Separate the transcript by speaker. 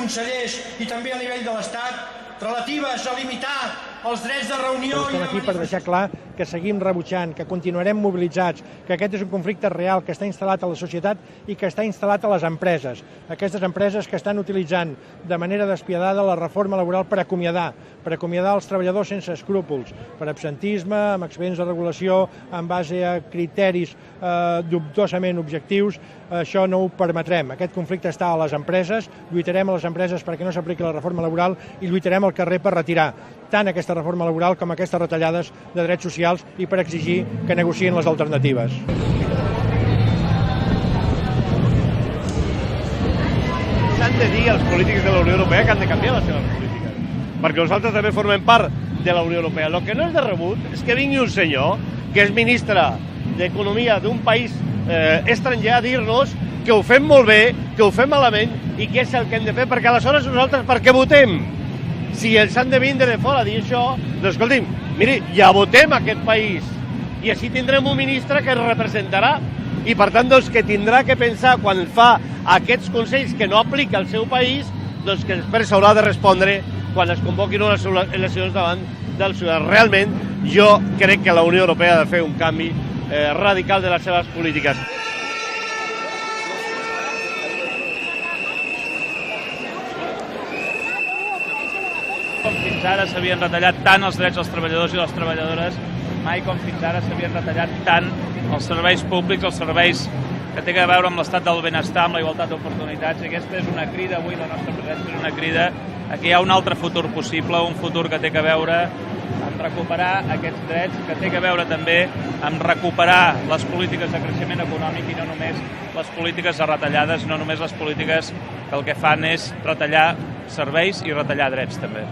Speaker 1: consellers i també a nivell de l'Estat, relatives a limitar els drets de reunió i de
Speaker 2: aquí per deixar clar que seguim rebutjant, que continuarem mobilitzats, que aquest és un conflicte real que està instal·lat a la societat i que està instal·lat a les empreses. Aquestes empreses que estan utilitzant de manera despiadada la reforma laboral per acomiadar els treballadors sense escrúpols, per absentisme, amb expedients de regulació, en base a criteris dubtosament objectius. Això no ho permetrem. Aquest conflicte està a les empreses, lluitarem a les empreses perquè no s'apliqui la reforma laboral i lluitarem al carrer per retirar tant aquesta reforma laboral com aquestes retallades de drets socials i per exigir que negocien les alternatives.
Speaker 3: S'han de dir als polítics de la Unió Europea que han de canviar les seves polítiques, perquè nosaltres també formem part de la Unió Europea. El que no és de rebut és que vingui un senyor que és ministre d'Economia d'un país estranger a dir-nos que ho fem molt bé, que ho fem malament i que és el que hem de fer, perquè aleshores nosaltres per què votem? Si els han de vindre de fora a dir això, doncs escolti'm, miri, ja votem aquest país i així tindrem un ministre que ens representarà i per tant doncs, que tindrà que pensar quan fa aquests consells que no aplica al seu país, doncs que després s'haurà de respondre quan es convoquin unes eleccions davant dels ciutadans. Realment jo crec que la Unió Europea ha de fer un canvi radical de les seves polítiques.
Speaker 4: Com fins ara s'havien retallat tant els drets dels treballadors i les treballadores, mai com fins ara s'havien retallat tant els serveis públics, els serveis que té a veure amb l'estat del benestar, amb la igualtat d'oportunitats. I aquesta és una crida, avui la nostra presència és una crida a que hi ha un altre futur possible, un futur que té a veure amb recuperar aquests drets, que té a veure també amb recuperar les polítiques de creixement econòmic i no només les polítiques de retallades, no només les polítiques que el que fan és retallar serveis i retallar drets també.